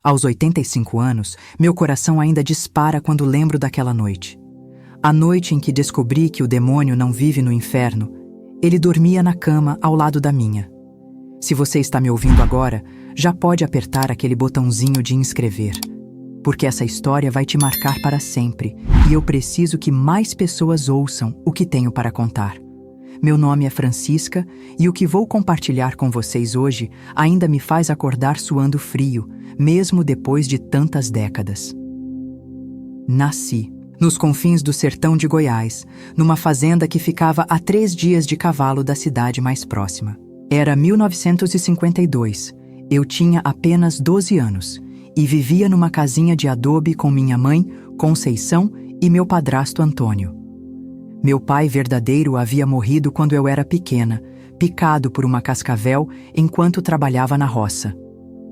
Aos 85 anos, meu coração ainda dispara quando lembro daquela noite. A noite em que descobri que o demônio não vive no inferno, ele dormia na cama ao lado da minha. Se você está me ouvindo agora, já pode apertar aquele botãozinho de inscrever, porque essa história vai te marcar para sempre e eu preciso que mais pessoas ouçam o que tenho para contar. Meu nome é Francisca e o que vou compartilhar com vocês hoje ainda me faz acordar suando frio, mesmo depois de tantas décadas. Nasci nos confins do sertão de Goiás, numa fazenda que ficava a 3 dias de cavalo da cidade mais próxima. Era 1952, eu tinha apenas 12 anos e vivia numa casinha de adobe com minha mãe, Conceição, e meu padrasto Antônio. Meu pai verdadeiro havia morrido quando eu era pequena, picado por uma cascavel enquanto trabalhava na roça.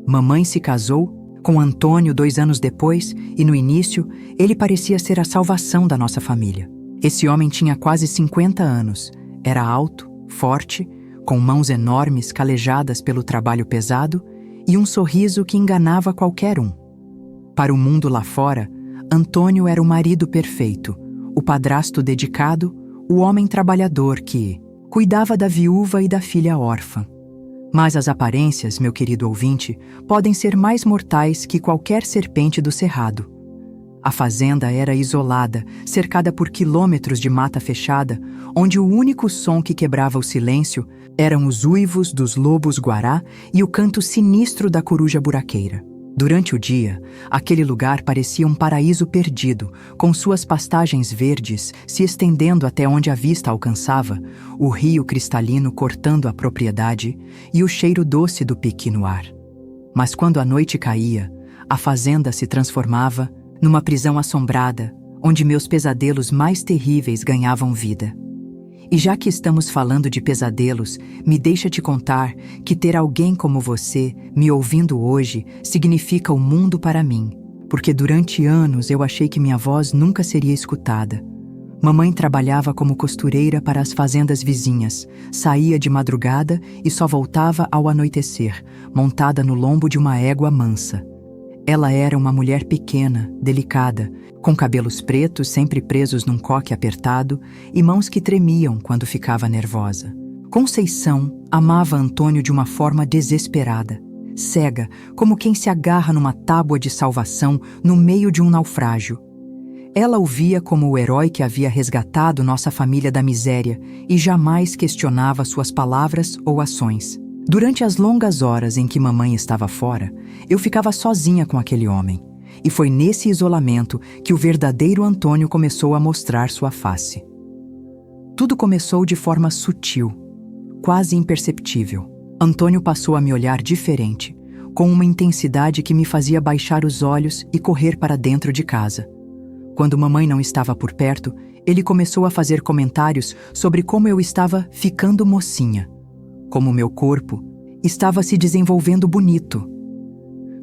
Mamãe se casou com Antônio 2 anos depois e, no início, ele parecia ser a salvação da nossa família. Esse homem tinha quase 50 anos, era alto, forte, com mãos enormes calejadas pelo trabalho pesado e um sorriso que enganava qualquer um. Para o mundo lá fora, Antônio era o marido perfeito, o padrasto dedicado, o homem trabalhador que cuidava da viúva e da filha órfã. Mas as aparências, meu querido ouvinte, podem ser mais mortais que qualquer serpente do cerrado. A fazenda era isolada, cercada por quilômetros de mata fechada, onde o único som que quebrava o silêncio eram os uivos dos lobos-guará e o canto sinistro da coruja buraqueira. Durante o dia, aquele lugar parecia um paraíso perdido, com suas pastagens verdes se estendendo até onde a vista alcançava, o rio cristalino cortando a propriedade e o cheiro doce do piqui no ar. Mas quando a noite caía, a fazenda se transformava numa prisão assombrada, onde meus pesadelos mais terríveis ganhavam vida. E já que estamos falando de pesadelos, me deixa te contar que ter alguém como você me ouvindo hoje significa o mundo para mim, porque durante anos eu achei que minha voz nunca seria escutada. Mamãe trabalhava como costureira para as fazendas vizinhas, saía de madrugada e só voltava ao anoitecer, montada no lombo de uma égua mansa. Ela era uma mulher pequena, delicada, com cabelos pretos sempre presos num coque apertado e mãos que tremiam quando ficava nervosa. Conceição amava Antônio de uma forma desesperada, cega, como quem se agarra numa tábua de salvação no meio de um naufrágio. Ela o via como o herói que havia resgatado nossa família da miséria e jamais questionava suas palavras ou ações. Durante as longas horas em que mamãe estava fora, eu ficava sozinha com aquele homem. E foi nesse isolamento que o verdadeiro Antônio começou a mostrar sua face. Tudo começou de forma sutil, quase imperceptível. Antônio passou a me olhar diferente, com uma intensidade que me fazia baixar os olhos e correr para dentro de casa. Quando mamãe não estava por perto, ele começou a fazer comentários sobre como eu estava ficando mocinha, como meu corpo estava se desenvolvendo bonito.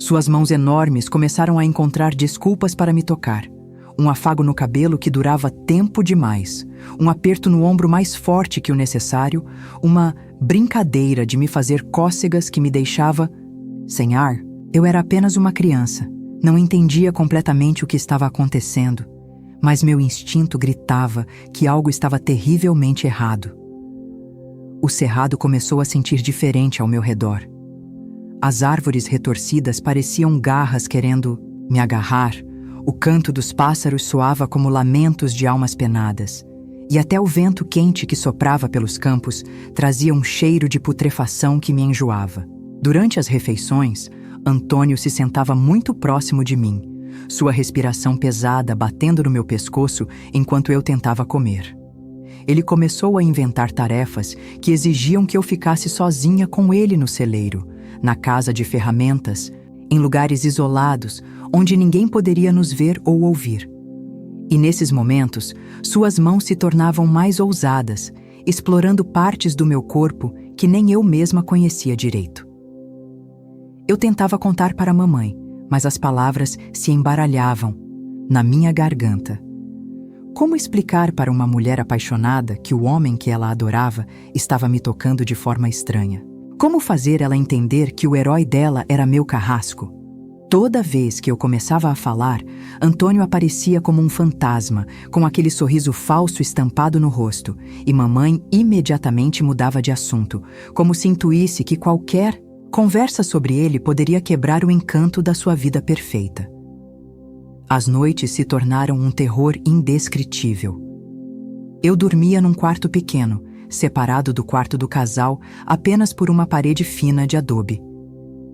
Suas mãos enormes começaram a encontrar desculpas para me tocar. Um afago no cabelo que durava tempo demais, um aperto no ombro mais forte que o necessário, uma brincadeira de me fazer cócegas que me deixava sem ar. Eu era apenas uma criança, não entendia completamente o que estava acontecendo, mas meu instinto gritava que algo estava terrivelmente errado. O cerrado começou a sentir diferente ao meu redor. As árvores retorcidas pareciam garras querendo me agarrar, o canto dos pássaros soava como lamentos de almas penadas, e até o vento quente que soprava pelos campos trazia um cheiro de putrefação que me enjoava. Durante as refeições, Antônio se sentava muito próximo de mim, sua respiração pesada batendo no meu pescoço enquanto eu tentava comer. Ele começou a inventar tarefas que exigiam que eu ficasse sozinha com ele no celeiro, na casa de ferramentas, em lugares isolados, onde ninguém poderia nos ver ou ouvir. E nesses momentos, suas mãos se tornavam mais ousadas, explorando partes do meu corpo que nem eu mesma conhecia direito. Eu tentava contar para a mamãe, mas as palavras se embaralhavam na minha garganta. Como explicar para uma mulher apaixonada que o homem que ela adorava estava me tocando de forma estranha? Como fazer ela entender que o herói dela era meu carrasco? Toda vez que eu começava a falar, Antônio aparecia como um fantasma, com aquele sorriso falso estampado no rosto, e mamãe imediatamente mudava de assunto, como se intuísse que qualquer conversa sobre ele poderia quebrar o encanto da sua vida perfeita. As noites se tornaram um terror indescritível. Eu dormia num quarto pequeno, separado do quarto do casal apenas por uma parede fina de adobe.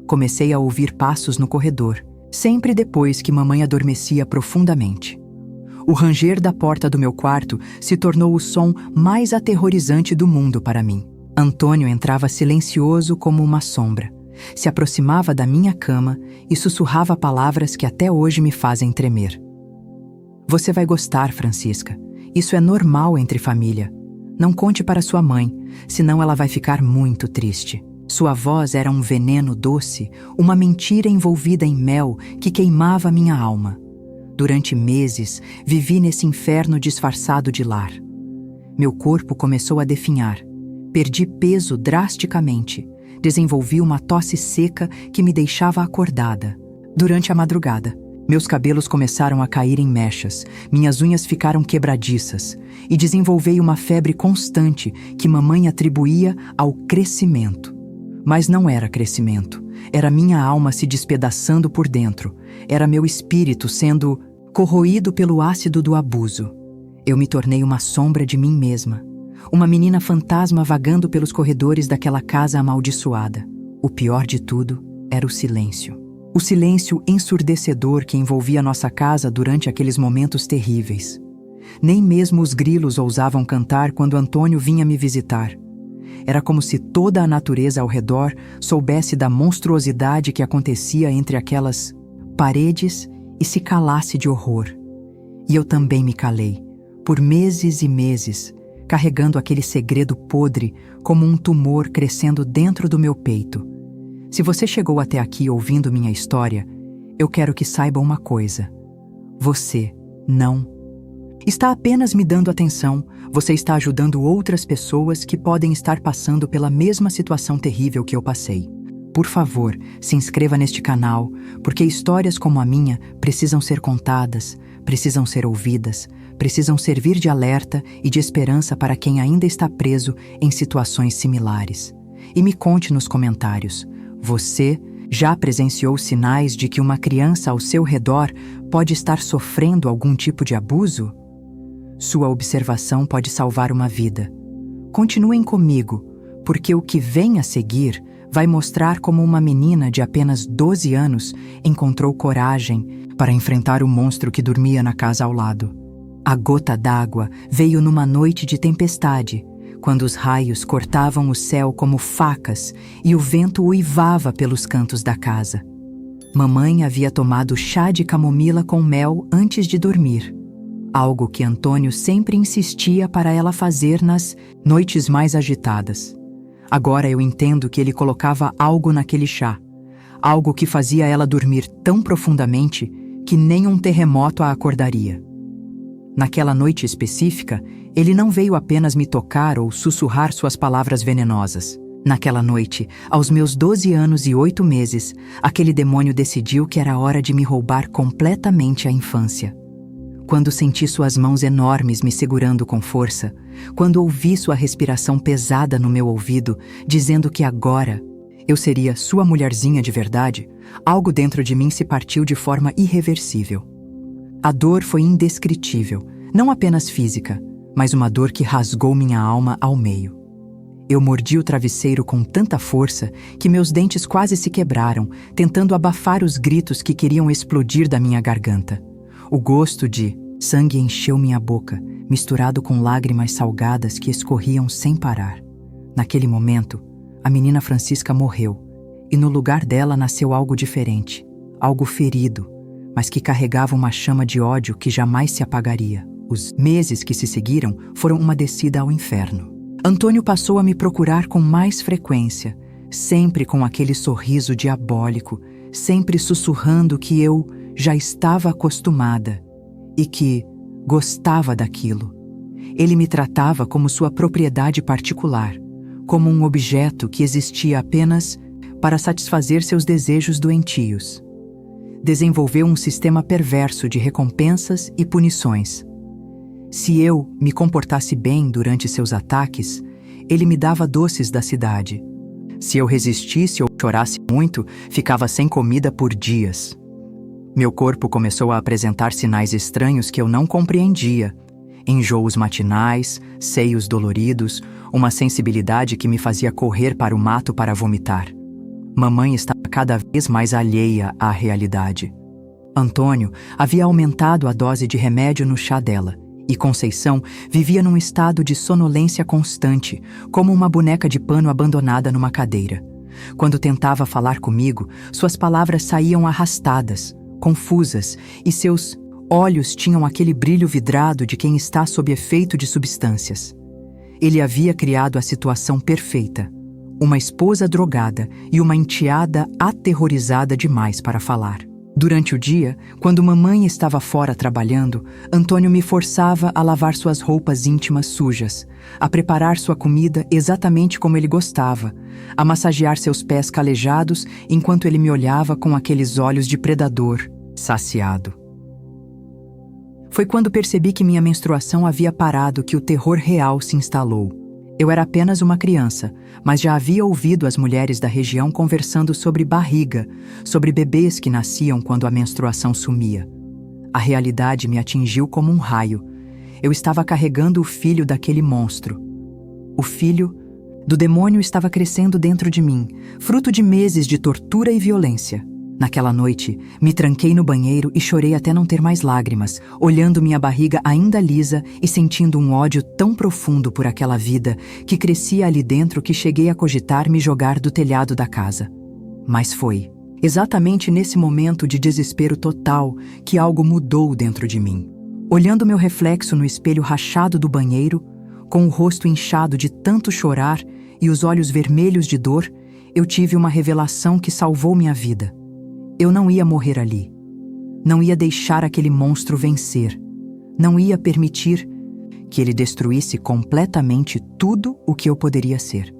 Comecei a ouvir passos no corredor, sempre depois que mamãe adormecia profundamente. O ranger da porta do meu quarto se tornou o som mais aterrorizante do mundo para mim. Antônio entrava silencioso como uma sombra, se aproximava da minha cama e sussurrava palavras que até hoje me fazem tremer. Você vai gostar, Francisca. Isso é normal entre família. Não conte para sua mãe, senão ela vai ficar muito triste. Sua voz era um veneno doce, uma mentira envolvida em mel que queimava minha alma. Durante meses, vivi nesse inferno disfarçado de lar. Meu corpo começou a definhar. Perdi peso drasticamente. Desenvolvi uma tosse seca que me deixava acordada. Durante a madrugada, meus cabelos começaram a cair em mechas, minhas unhas ficaram quebradiças e desenvolvi uma febre constante que mamãe atribuía ao crescimento. Mas não era crescimento, era minha alma se despedaçando por dentro, era meu espírito sendo corroído pelo ácido do abuso. Eu me tornei uma sombra de mim mesma, uma menina fantasma vagando pelos corredores daquela casa amaldiçoada. O pior de tudo era o silêncio. O silêncio ensurdecedor que envolvia nossa casa durante aqueles momentos terríveis. Nem mesmo os grilos ousavam cantar quando Antônio vinha me visitar. Era como se toda a natureza ao redor soubesse da monstruosidade que acontecia entre aquelas paredes e se calasse de horror. E eu também me calei, por meses e meses, carregando aquele segredo podre como um tumor crescendo dentro do meu peito. Se você chegou até aqui ouvindo minha história, eu quero que saiba uma coisa. Você não está apenas me dando atenção, você está ajudando outras pessoas que podem estar passando pela mesma situação terrível que eu passei. Por favor, se inscreva neste canal, porque histórias como a minha precisam ser contadas, precisam ser ouvidas, precisam servir de alerta e de esperança para quem ainda está preso em situações similares. E me conte nos comentários, você já presenciou sinais de que uma criança ao seu redor pode estar sofrendo algum tipo de abuso? Sua observação pode salvar uma vida. Continuem comigo, porque o que vem a seguir vai mostrar como uma menina de apenas 12 anos encontrou coragem para enfrentar o monstro que dormia na casa ao lado. A gota d'água veio numa noite de tempestade, quando os raios cortavam o céu como facas e o vento uivava pelos cantos da casa. Mamãe havia tomado chá de camomila com mel antes de dormir, algo que Antônio sempre insistia para ela fazer nas noites mais agitadas. Agora eu entendo que ele colocava algo naquele chá, algo que fazia ela dormir tão profundamente que nem um terremoto a acordaria. Naquela noite específica, ele não veio apenas me tocar ou sussurrar suas palavras venenosas. Naquela noite, aos meus 12 anos e 8 meses, aquele demônio decidiu que era hora de me roubar completamente a infância. Quando senti suas mãos enormes me segurando com força, quando ouvi sua respiração pesada no meu ouvido, dizendo que agora eu seria sua mulherzinha de verdade, algo dentro de mim se partiu de forma irreversível. A dor foi indescritível, não apenas física, mas uma dor que rasgou minha alma ao meio. Eu mordi o travesseiro com tanta força que meus dentes quase se quebraram, tentando abafar os gritos que queriam explodir da minha garganta. O gosto de sangue encheu minha boca, misturado com lágrimas salgadas que escorriam sem parar. Naquele momento, a menina Francisca morreu, e no lugar dela nasceu algo diferente, algo ferido, mas que carregava uma chama de ódio que jamais se apagaria. Os meses que se seguiram foram uma descida ao inferno. Antônio passou a me procurar com mais frequência, sempre com aquele sorriso diabólico, sempre sussurrando que eu já estava acostumada e que gostava daquilo. Ele me tratava como sua propriedade particular, como um objeto que existia apenas para satisfazer seus desejos doentios. desenvolveu um sistema perverso de recompensas e punições. Se eu me comportasse bem durante seus ataques, ele me dava doces da cidade. Se eu resistisse ou chorasse muito, ficava sem comida por dias. Meu corpo começou a apresentar sinais estranhos que eu não compreendia. Enjoos matinais, seios doloridos, uma sensibilidade que me fazia correr para o mato para vomitar. Mamãe estava cada vez mais alheia à realidade. Antônio havia aumentado a dose de remédio no chá dela, e Conceição vivia num estado de sonolência constante, como uma boneca de pano abandonada numa cadeira. Quando tentava falar comigo, suas palavras saíam arrastadas, confusas, e seus olhos tinham aquele brilho vidrado de quem está sob efeito de substâncias. Ele havia criado a situação perfeita: uma esposa drogada e uma enteada aterrorizada demais para falar. Durante o dia, quando mamãe estava fora trabalhando, Antônio me forçava a lavar suas roupas íntimas sujas, a preparar sua comida exatamente como ele gostava, a massagear seus pés calejados enquanto ele me olhava com aqueles olhos de predador, saciado. Foi quando percebi que minha menstruação havia parado que o terror real se instalou. Eu era apenas uma criança, mas já havia ouvido as mulheres da região conversando sobre barriga, sobre bebês que nasciam quando a menstruação sumia. A realidade me atingiu como um raio. Eu estava carregando o filho daquele monstro. O filho do demônio estava crescendo dentro de mim, fruto de meses de tortura e violência. Naquela noite, me tranquei no banheiro e chorei até não ter mais lágrimas, olhando minha barriga ainda lisa e sentindo um ódio tão profundo por aquela vida que crescia ali dentro que cheguei a cogitar me jogar do telhado da casa. Mas foi exatamente nesse momento de desespero total que algo mudou dentro de mim. Olhando meu reflexo no espelho rachado do banheiro, com o rosto inchado de tanto chorar e os olhos vermelhos de dor, eu tive uma revelação que salvou minha vida. Eu não ia morrer ali. Não ia deixar aquele monstro vencer. Não ia permitir que ele destruísse completamente tudo o que eu poderia ser.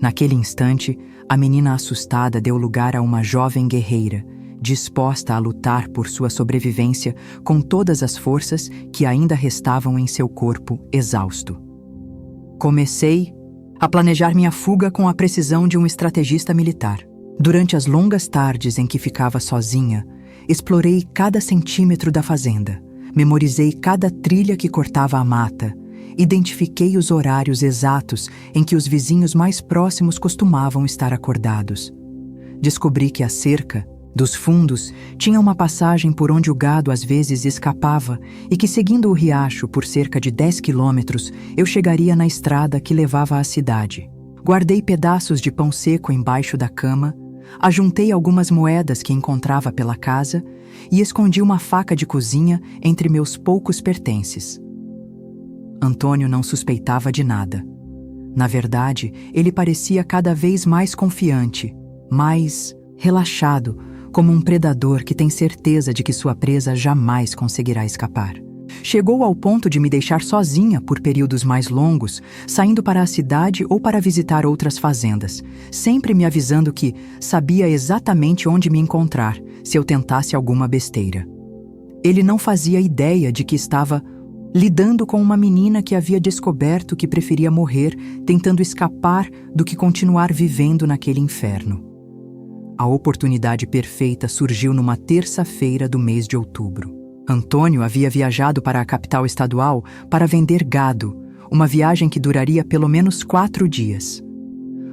Naquele instante, a menina assustada deu lugar a uma jovem guerreira, disposta a lutar por sua sobrevivência com todas as forças que ainda restavam em seu corpo exausto. Comecei a planejar minha fuga com a precisão de um estrategista militar. Durante as longas tardes em que ficava sozinha, explorei cada centímetro da fazenda, memorizei cada trilha que cortava a mata, identifiquei os horários exatos em que os vizinhos mais próximos costumavam estar acordados. Descobri que a cerca dos fundos tinha uma passagem por onde o gado às vezes escapava e que, seguindo o riacho por cerca de 10 quilômetros, eu chegaria na estrada que levava à cidade. Guardei pedaços de pão seco embaixo da cama, ajuntei algumas moedas que encontrava pela casa e escondi uma faca de cozinha entre meus poucos pertences. Antônio não suspeitava de nada. Na verdade, ele parecia cada vez mais confiante, mais relaxado, como um predador que tem certeza de que sua presa jamais conseguirá escapar. Chegou ao ponto de me deixar sozinha por períodos mais longos, saindo para a cidade ou para visitar outras fazendas, sempre me avisando que sabia exatamente onde me encontrar se eu tentasse alguma besteira. Ele não fazia ideia de que estava lidando com uma menina que havia descoberto que preferia morrer tentando escapar do que continuar vivendo naquele inferno. A oportunidade perfeita surgiu numa terça-feira do mês de outubro. Antônio havia viajado para a capital estadual para vender gado, uma viagem que duraria pelo menos 4 dias.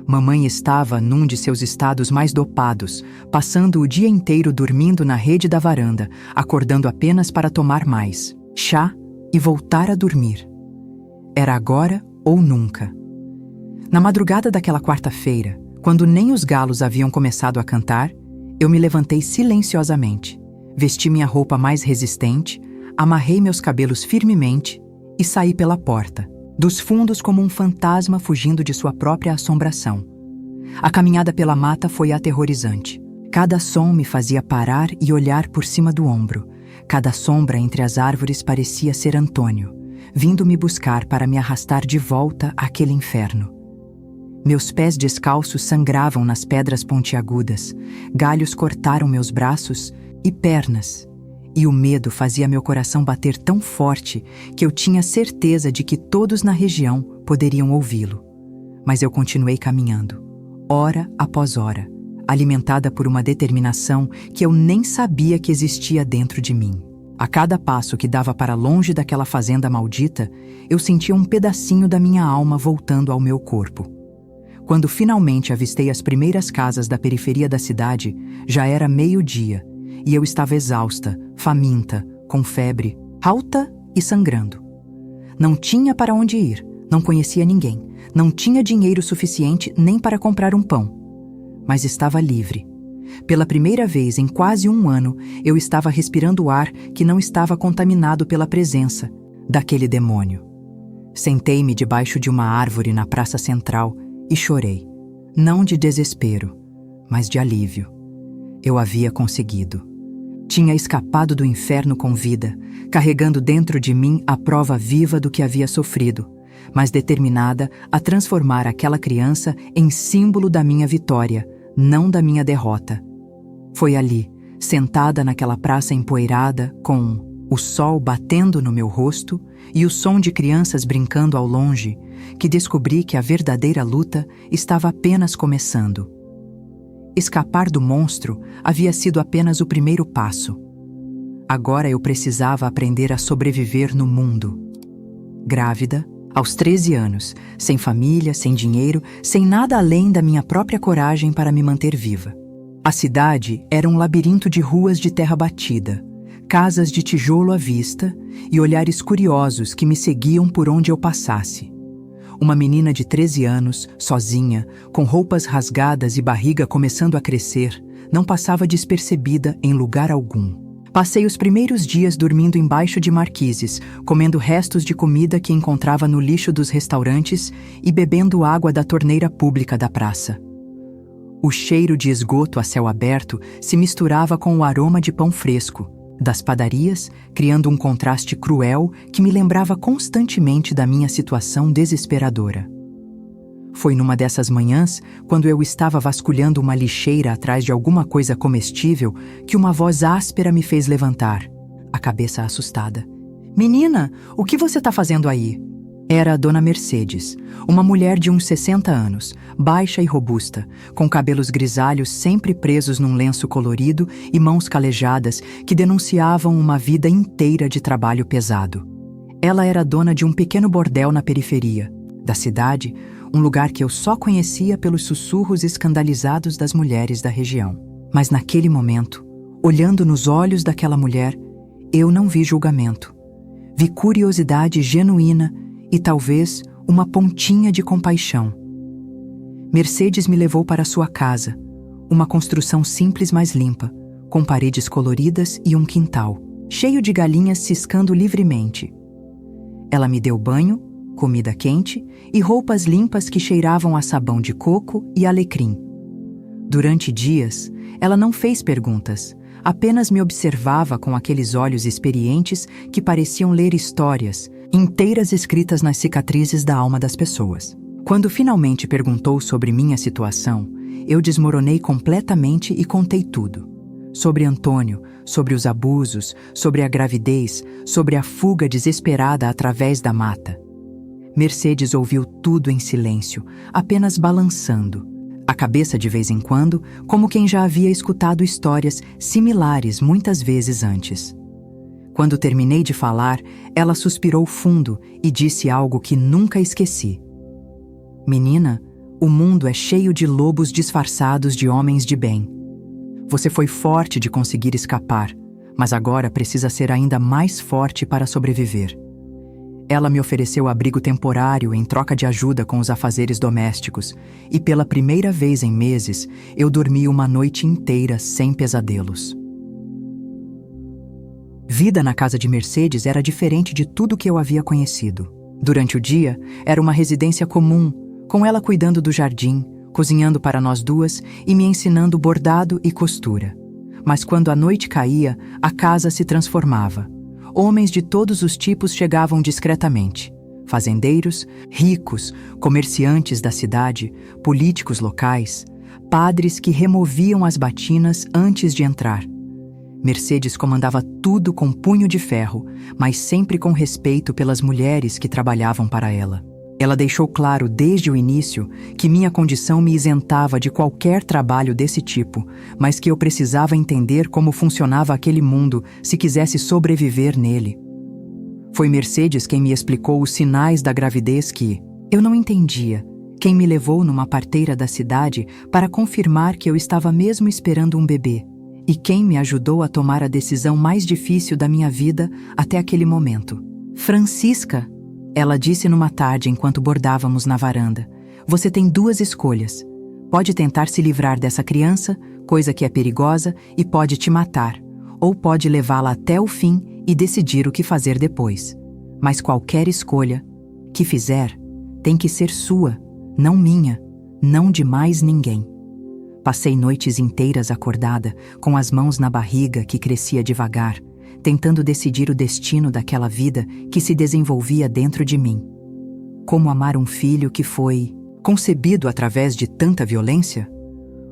Mamãe estava num de seus estados mais dopados, passando o dia inteiro dormindo na rede da varanda, acordando apenas para tomar mais chá e voltar a dormir. Era agora ou nunca. Na madrugada daquela quarta-feira, quando nem os galos haviam começado a cantar, eu me levantei silenciosamente. Vesti minha roupa mais resistente, amarrei meus cabelos firmemente e saí pela porta, dos fundos como um fantasma fugindo de sua própria assombração. A caminhada pela mata foi aterrorizante. Cada som me fazia parar e olhar por cima do ombro. Cada sombra entre as árvores parecia ser Antônio, vindo me buscar para me arrastar de volta àquele inferno. Meus pés descalços sangravam nas pedras pontiagudas, galhos cortaram meus braços e pernas, e o medo fazia meu coração bater tão forte que eu tinha certeza de que todos na região poderiam ouvi-lo. Mas eu continuei caminhando, hora após hora, alimentada por uma determinação que eu nem sabia que existia dentro de mim. A cada passo que dava para longe daquela fazenda maldita, eu sentia um pedacinho da minha alma voltando ao meu corpo. Quando finalmente avistei as primeiras casas da periferia da cidade, já era meio-dia, e eu estava exausta, faminta, com febre, alta e sangrando. Não tinha para onde ir, não conhecia ninguém, não tinha dinheiro suficiente nem para comprar um pão. Mas estava livre. Pela primeira vez em quase um ano, eu estava respirando ar que não estava contaminado pela presença daquele demônio. Sentei-me debaixo de uma árvore na praça central e chorei, não de desespero, mas de alívio. Eu havia conseguido. Tinha escapado do inferno com vida, carregando dentro de mim a prova viva do que havia sofrido, mas determinada a transformar aquela criança em símbolo da minha vitória, não da minha derrota. Foi ali, sentada naquela praça empoeirada, com o sol batendo no meu rosto e o som de crianças brincando ao longe, que descobri que a verdadeira luta estava apenas começando. Escapar do monstro havia sido apenas o primeiro passo. Agora eu precisava aprender a sobreviver no mundo. Grávida, aos 13 anos, sem família, sem dinheiro, sem nada além da minha própria coragem para me manter viva. A cidade era um labirinto de ruas de terra batida, casas de tijolo à vista e olhares curiosos que me seguiam por onde eu passasse. Uma menina de 13 anos, sozinha, com roupas rasgadas e barriga começando a crescer, não passava despercebida em lugar algum. Passei os primeiros dias dormindo embaixo de marquises, comendo restos de comida que encontrava no lixo dos restaurantes e bebendo água da torneira pública da praça. O cheiro de esgoto a céu aberto se misturava com o aroma de pão fresco das padarias, criando um contraste cruel que me lembrava constantemente da minha situação desesperadora. Foi numa dessas manhãs, quando eu estava vasculhando uma lixeira atrás de alguma coisa comestível, que uma voz áspera me fez levantar, a cabeça assustada. "Menina, o que você está fazendo aí?" Era a Dona Mercedes, uma mulher de uns 60 anos, baixa e robusta, com cabelos grisalhos sempre presos num lenço colorido e mãos calejadas que denunciavam uma vida inteira de trabalho pesado. Ela era dona de um pequeno bordel na periferia da cidade, um lugar que eu só conhecia pelos sussurros escandalizados das mulheres da região. Mas naquele momento, olhando nos olhos daquela mulher, eu não vi julgamento. Vi curiosidade genuína e talvez uma pontinha de compaixão. Mercedes me levou para sua casa, uma construção simples, mas limpa, com paredes coloridas e um quintal, cheio de galinhas ciscando livremente. Ela me deu banho, comida quente e roupas limpas que cheiravam a sabão de coco e alecrim. Durante dias, ela não fez perguntas, apenas me observava com aqueles olhos experientes que pareciam ler histórias inteiras escritas nas cicatrizes da alma das pessoas. Quando finalmente perguntou sobre minha situação, eu desmoronei completamente e contei tudo. Sobre Antônio, sobre os abusos, sobre a gravidez, sobre a fuga desesperada através da mata. Mercedes ouviu tudo em silêncio, apenas balançando a cabeça de vez em quando, como quem já havia escutado histórias similares muitas vezes antes. Quando terminei de falar, ela suspirou fundo e disse algo que nunca esqueci. "Menina, o mundo é cheio de lobos disfarçados de homens de bem. Você foi forte de conseguir escapar, mas agora precisa ser ainda mais forte para sobreviver." Ela me ofereceu abrigo temporário em troca de ajuda com os afazeres domésticos, e pela primeira vez em meses, eu dormi uma noite inteira sem pesadelos. Vida na casa de Mercedes era diferente de tudo que eu havia conhecido. Durante o dia, era uma residência comum, com ela cuidando do jardim, cozinhando para nós duas e me ensinando bordado e costura. Mas quando a noite caía, a casa se transformava. Homens de todos os tipos chegavam discretamente. Fazendeiros, ricos, comerciantes da cidade, políticos locais, padres que removiam as batinas antes de entrar. Mercedes comandava tudo com punho de ferro, mas sempre com respeito pelas mulheres que trabalhavam para ela. Ela deixou claro desde o início que minha condição me isentava de qualquer trabalho desse tipo, mas que eu precisava entender como funcionava aquele mundo se quisesse sobreviver nele. Foi Mercedes quem me explicou os sinais da gravidez que eu não entendia, quem me levou numa parteira da cidade para confirmar que eu estava mesmo esperando um bebê, e quem me ajudou a tomar a decisão mais difícil da minha vida até aquele momento. Francisca, ela disse numa tarde enquanto bordávamos na varanda, você tem duas escolhas. Pode tentar se livrar dessa criança, coisa que é perigosa e pode te matar, ou pode levá-la até o fim e decidir o que fazer depois. Mas qualquer escolha que fizer tem que ser sua, não minha, não de mais ninguém. Passei noites inteiras acordada, com as mãos na barriga que crescia devagar, tentando decidir o destino daquela vida que se desenvolvia dentro de mim. Como amar um filho que foi concebido através de tanta violência?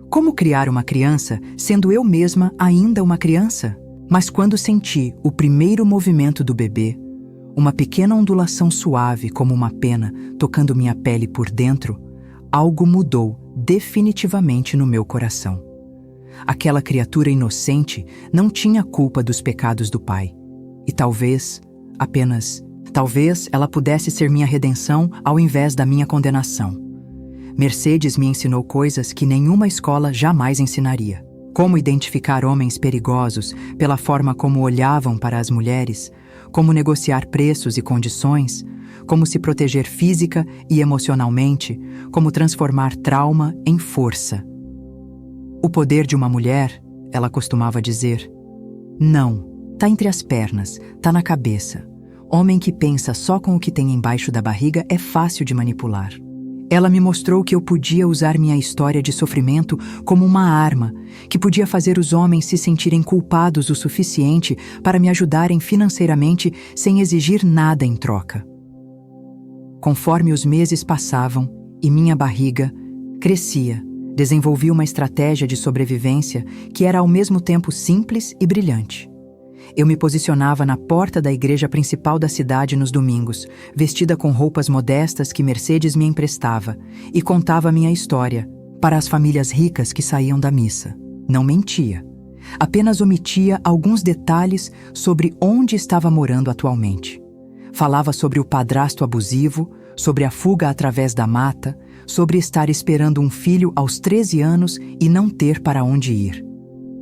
Como criar uma criança, sendo eu mesma ainda uma criança? Mas quando senti o primeiro movimento do bebê, uma pequena ondulação suave como uma pena tocando minha pele por dentro, algo mudou definitivamente no meu coração. Aquela criatura inocente não tinha culpa dos pecados do pai. E talvez, apenas talvez, ela pudesse ser minha redenção ao invés da minha condenação. Mercedes me ensinou coisas que nenhuma escola jamais ensinaria. Como identificar homens perigosos pela forma como olhavam para as mulheres, como negociar preços e condições, como se proteger física e emocionalmente, como transformar trauma em força. O poder de uma mulher, ela costumava dizer, não, tá entre as pernas, tá na cabeça. Homem que pensa só com o que tem embaixo da barriga é fácil de manipular. Ela me mostrou que eu podia usar minha história de sofrimento como uma arma, que podia fazer os homens se sentirem culpados o suficiente para me ajudarem financeiramente sem exigir nada em troca. Conforme os meses passavam e minha barriga crescia, desenvolvi uma estratégia de sobrevivência que era ao mesmo tempo simples e brilhante. Eu me posicionava na porta da igreja principal da cidade nos domingos, vestida com roupas modestas que Mercedes me emprestava, e contava minha história para as famílias ricas que saíam da missa. Não mentia. Apenas omitia alguns detalhes sobre onde estava morando atualmente. Falava sobre o padrasto abusivo, sobre a fuga através da mata, sobre estar esperando um filho aos 13 anos e não ter para onde ir.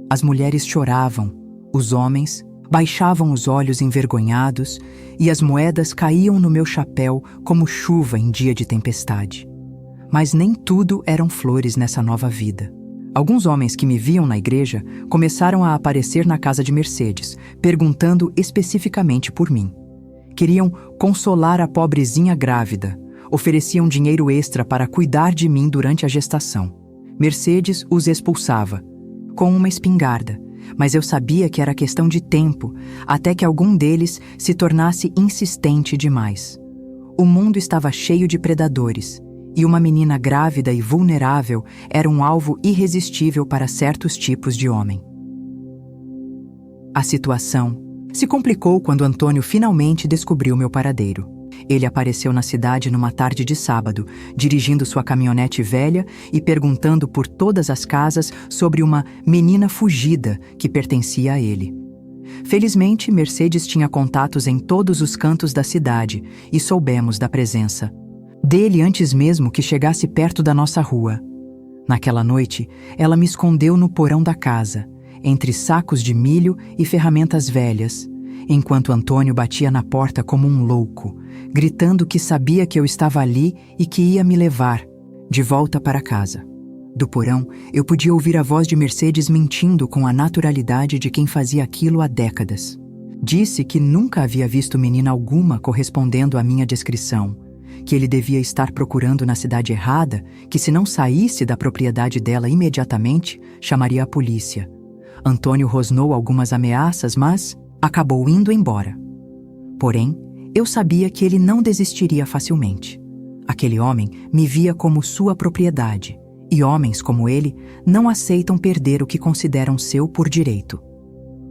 As mulheres choravam, os homens baixavam os olhos envergonhados e as moedas caíam no meu chapéu como chuva em dia de tempestade. Mas nem tudo eram flores nessa nova vida. Alguns homens que me viam na igreja começaram a aparecer na casa de Mercedes, perguntando especificamente por mim. Queriam consolar a pobrezinha grávida, ofereciam dinheiro extra para cuidar de mim durante a gestação. Mercedes os expulsava, com uma espingarda, mas eu sabia que era questão de tempo, até que algum deles se tornasse insistente demais. O mundo estava cheio de predadores, e uma menina grávida e vulnerável era um alvo irresistível para certos tipos de homem. A situação se complicou quando Antônio finalmente descobriu meu paradeiro. Ele apareceu na cidade numa tarde de sábado, dirigindo sua caminhonete velha e perguntando por todas as casas sobre uma menina fugida que pertencia a ele. Felizmente, Mercedes tinha contatos em todos os cantos da cidade e soubemos da presença dele antes mesmo que chegasse perto da nossa rua. Naquela noite, ela me escondeu no porão da casa, entre sacos de milho e ferramentas velhas, enquanto Antônio batia na porta como um louco, gritando que sabia que eu estava ali e que ia me levar, de volta para casa. Do porão, eu podia ouvir a voz de Mercedes mentindo com a naturalidade de quem fazia aquilo há décadas. Disse que nunca havia visto menina alguma correspondendo à minha descrição, que ele devia estar procurando na cidade errada, que se não saísse da propriedade dela imediatamente, chamaria a polícia. Antônio rosnou algumas ameaças, mas acabou indo embora. Porém, eu sabia que ele não desistiria facilmente. Aquele homem me via como sua propriedade, e homens como ele não aceitam perder o que consideram seu por direito.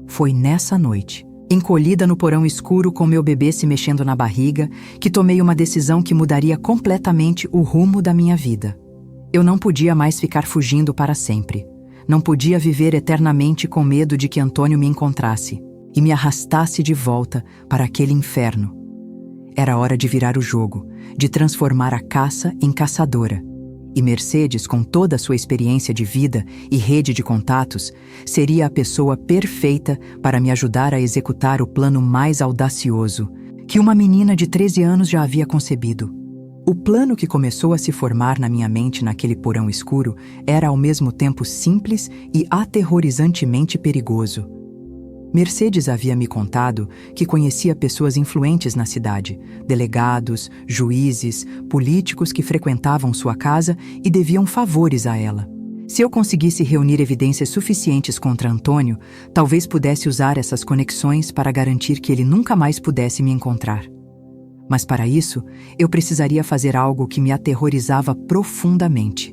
Foi nessa noite, encolhida no porão escuro com meu bebê se mexendo na barriga, que tomei uma decisão que mudaria completamente o rumo da minha vida. Eu não podia mais ficar fugindo para sempre. Não podia viver eternamente com medo de que Antônio me encontrasse e me arrastasse de volta para aquele inferno. Era hora de virar o jogo, de transformar a caça em caçadora. E Mercedes, com toda a sua experiência de vida e rede de contatos, seria a pessoa perfeita para me ajudar a executar o plano mais audacioso que uma menina de 13 anos já havia concebido. O plano que começou a se formar na minha mente naquele porão escuro era ao mesmo tempo simples e aterrorizantemente perigoso. Mercedes havia me contado que conhecia pessoas influentes na cidade, delegados, juízes, políticos que frequentavam sua casa e deviam favores a ela. Se eu conseguisse reunir evidências suficientes contra Antônio, talvez pudesse usar essas conexões para garantir que ele nunca mais pudesse me encontrar. Mas para isso, eu precisaria fazer algo que me aterrorizava profundamente.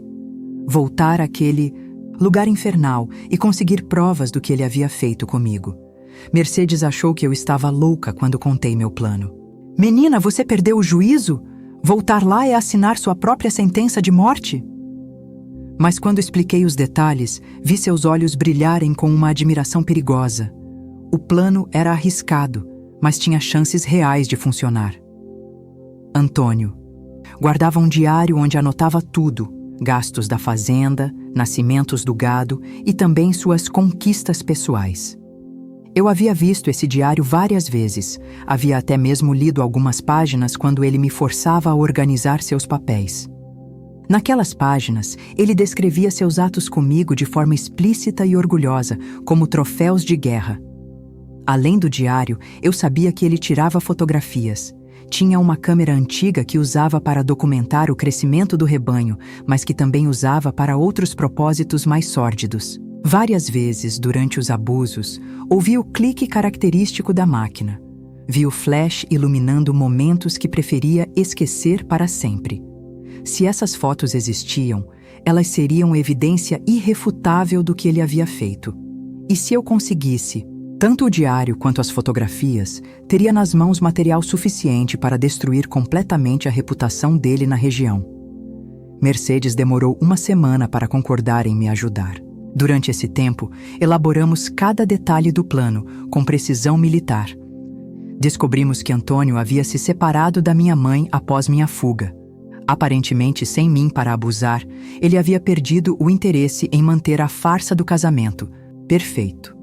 Voltar àquele lugar infernal e conseguir provas do que ele havia feito comigo. Mercedes achou que eu estava louca quando contei meu plano. Menina, você perdeu o juízo? Voltar lá é assinar sua própria sentença de morte? Mas quando expliquei os detalhes, vi seus olhos brilharem com uma admiração perigosa. O plano era arriscado, mas tinha chances reais de funcionar. Antônio guardava um diário onde anotava tudo: gastos da fazenda, nascimentos do gado e também suas conquistas pessoais. Eu havia visto esse diário várias vezes, havia até mesmo lido algumas páginas quando ele me forçava a organizar seus papéis. Naquelas páginas, ele descrevia seus atos comigo de forma explícita e orgulhosa, como troféus de guerra. Além do diário, eu sabia que ele tirava fotografias. Tinha uma câmera antiga que usava para documentar o crescimento do rebanho, mas que também usava para outros propósitos mais sórdidos. Várias vezes, durante os abusos, ouvi o clique característico da máquina. Vi o flash iluminando momentos que preferia esquecer para sempre. Se essas fotos existiam, elas seriam evidência irrefutável do que ele havia feito. E se eu conseguisse, tanto o diário quanto as fotografias, teria nas mãos material suficiente para destruir completamente a reputação dele na região. Mercedes demorou uma semana para concordar em me ajudar. Durante esse tempo, elaboramos cada detalhe do plano, com precisão militar. Descobrimos que Antônio havia se separado da minha mãe após minha fuga. Aparentemente sem mim para abusar, ele havia perdido o interesse em manter a farsa do casamento. Perfeito.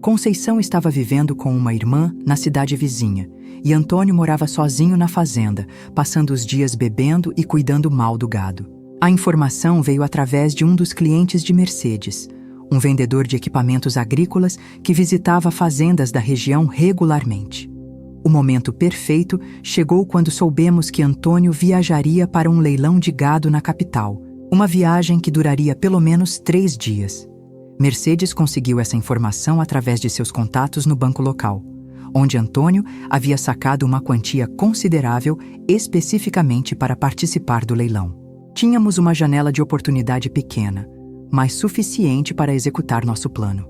Conceição estava vivendo com uma irmã na cidade vizinha, e Antônio morava sozinho na fazenda, passando os dias bebendo e cuidando mal do gado. A informação veio através de um dos clientes de Mercedes, um vendedor de equipamentos agrícolas que visitava fazendas da região regularmente. O momento perfeito chegou quando soubemos que Antônio viajaria para um leilão de gado na capital, uma viagem que duraria pelo menos 3 dias. Mercedes conseguiu essa informação através de seus contatos no banco local, onde Antônio havia sacado uma quantia considerável especificamente para participar do leilão. Tínhamos uma janela de oportunidade pequena, mas suficiente para executar nosso plano.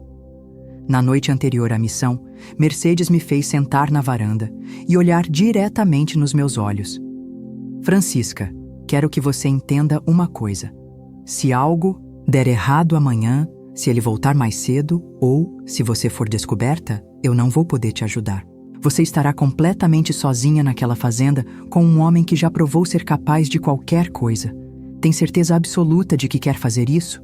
Na noite anterior à missão, Mercedes me fez sentar na varanda e olhar diretamente nos meus olhos. Francisca, quero que você entenda uma coisa. Se algo der errado amanhã, se ele voltar mais cedo ou se você for descoberta, eu não vou poder te ajudar. Você estará completamente sozinha naquela fazenda com um homem que já provou ser capaz de qualquer coisa. Tem certeza absoluta de que quer fazer isso?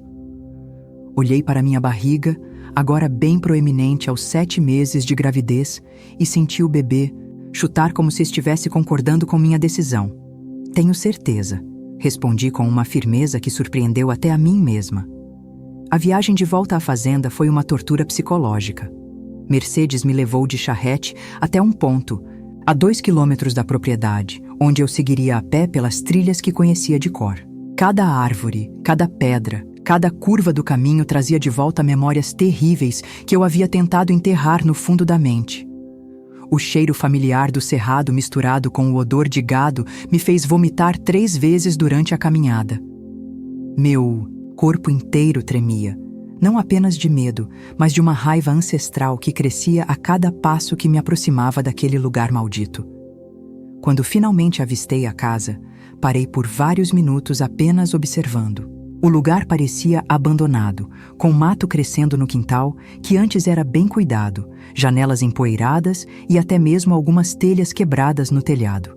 Olhei para minha barriga, agora bem proeminente aos 7 meses de gravidez, e senti o bebê chutar como se estivesse concordando com minha decisão. Tenho certeza, respondi com uma firmeza que surpreendeu até a mim mesma. A viagem de volta à fazenda foi uma tortura psicológica. Mercedes me levou de charrete até um ponto, a 2 quilômetros da propriedade, onde eu seguiria a pé pelas trilhas que conhecia de cor. Cada árvore, cada pedra, cada curva do caminho trazia de volta memórias terríveis que eu havia tentado enterrar no fundo da mente. O cheiro familiar do cerrado misturado com o odor de gado me fez vomitar 3 vezes durante a caminhada. Meu corpo inteiro tremia, Não apenas de medo, mas de uma raiva ancestral que crescia a cada passo que me aproximava daquele lugar maldito. Quando finalmente avistei a casa, parei por vários minutos apenas observando. O lugar parecia abandonado, com mato crescendo no quintal, que antes era bem cuidado, janelas empoeiradas e até mesmo algumas telhas quebradas no telhado.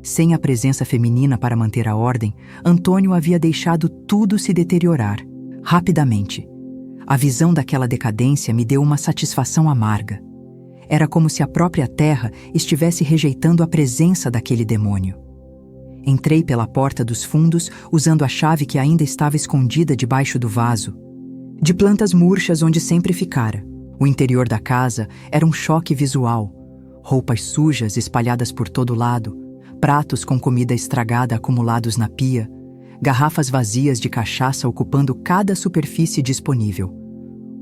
Sem a presença feminina para manter a ordem, Antônio havia deixado tudo se deteriorar, rapidamente. A visão daquela decadência me deu uma satisfação amarga. Era como se a própria terra estivesse rejeitando a presença daquele demônio. Entrei pela porta dos fundos usando a chave que ainda estava escondida debaixo do vaso, de plantas murchas onde sempre ficara. O interior da casa era um choque visual. Roupas sujas espalhadas por todo lado, pratos com comida estragada acumulados na pia, garrafas vazias de cachaça ocupando cada superfície disponível.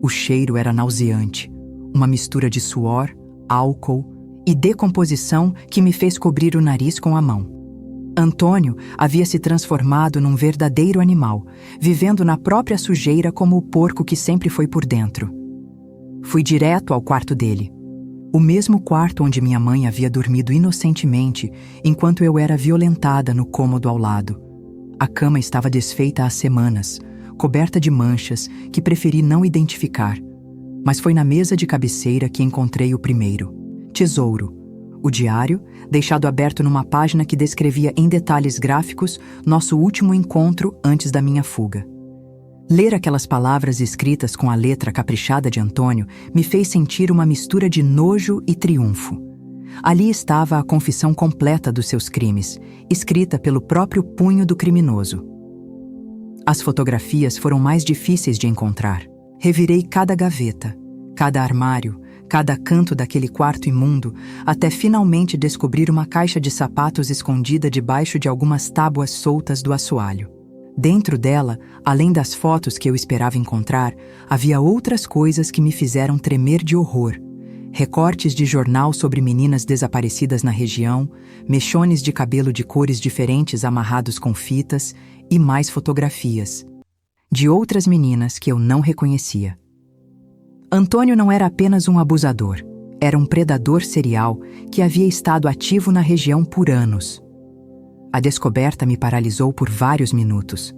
O cheiro era nauseante, uma mistura de suor, álcool e decomposição que me fez cobrir o nariz com a mão. Antônio havia se transformado num verdadeiro animal, vivendo na própria sujeira como o porco que sempre foi por dentro. Fui direto ao quarto dele. O mesmo quarto onde minha mãe havia dormido inocentemente enquanto eu era violentada no cômodo ao lado. A cama estava desfeita há semanas, coberta de manchas que preferi não identificar. Mas foi na mesa de cabeceira que encontrei o primeiro tesouro. O diário, deixado aberto numa página que descrevia em detalhes gráficos nosso último encontro antes da minha fuga. Ler aquelas palavras escritas com a letra caprichada de Antônio me fez sentir uma mistura de nojo e triunfo. Ali estava a confissão completa dos seus crimes, escrita pelo próprio punho do criminoso. As fotografias foram mais difíceis de encontrar. Revirei cada gaveta, cada armário, cada canto daquele quarto imundo, até finalmente descobrir uma caixa de sapatos escondida debaixo de algumas tábuas soltas do assoalho. Dentro dela, além das fotos que eu esperava encontrar, havia outras coisas que me fizeram tremer de horror. Recortes de jornal sobre meninas desaparecidas na região, mechones de cabelo de cores diferentes amarrados com fitas e mais fotografias de outras meninas que eu não reconhecia. Antônio não era apenas um abusador, era um predador serial que havia estado ativo na região por anos. A descoberta me paralisou por vários minutos.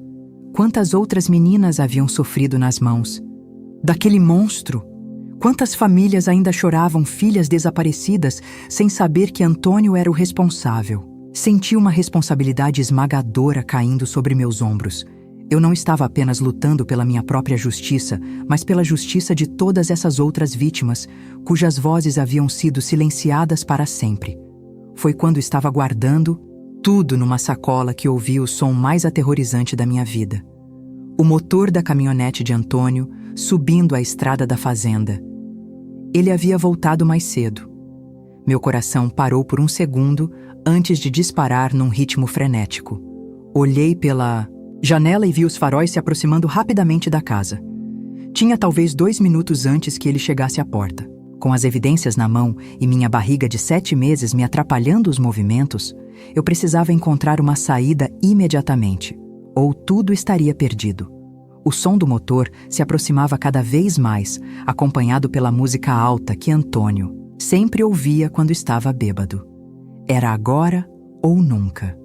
Quantas outras meninas haviam sofrido nas mãos daquele monstro? Quantas famílias ainda choravam filhas desaparecidas sem saber que Antônio era o responsável? Senti uma responsabilidade esmagadora caindo sobre meus ombros. Eu não estava apenas lutando pela minha própria justiça, mas pela justiça de todas essas outras vítimas, cujas vozes haviam sido silenciadas para sempre. Foi quando estava guardando tudo numa sacola que ouvi o som mais aterrorizante da minha vida. O motor da caminhonete de Antônio subindo a estrada da fazenda. Ele havia voltado mais cedo. Meu coração parou por um segundo antes de disparar num ritmo frenético. Olhei pela janela e vi os faróis se aproximando rapidamente da casa. Tinha talvez 2 minutos antes que ele chegasse à porta. Com as evidências na mão e minha barriga de 7 meses me atrapalhando os movimentos, eu precisava encontrar uma saída imediatamente, ou tudo estaria perdido. O som do motor se aproximava cada vez mais, acompanhado pela música alta que Antônio sempre ouvia quando estava bêbado. Era agora ou nunca.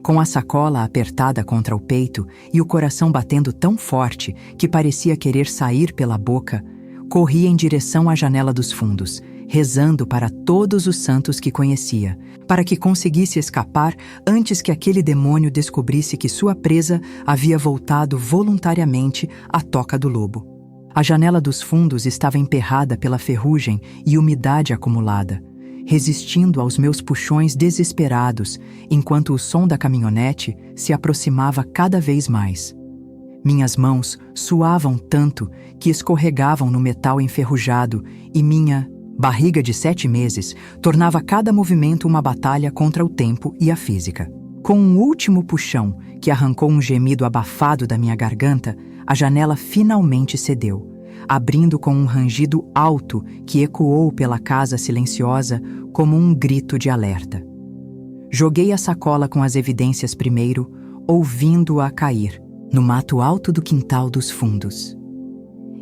Com a sacola apertada contra o peito e o coração batendo tão forte que parecia querer sair pela boca, corri em direção à janela dos fundos, rezando para todos os santos que conhecia, para que conseguisse escapar antes que aquele demônio descobrisse que sua presa havia voltado voluntariamente à toca do lobo. A janela dos fundos estava emperrada pela ferrugem e umidade acumulada, resistindo aos meus puxões desesperados, enquanto o som da caminhonete se aproximava cada vez mais. Minhas mãos suavam tanto que escorregavam no metal enferrujado e minha barriga de 7 meses tornava cada movimento uma batalha contra o tempo e a física. Com um último puxão que arrancou um gemido abafado da minha garganta, a janela finalmente cedeu, abrindo com um rangido alto que ecoou pela casa silenciosa como um grito de alerta. Joguei a sacola com as evidências primeiro, ouvindo-a cair no mato alto do quintal dos fundos.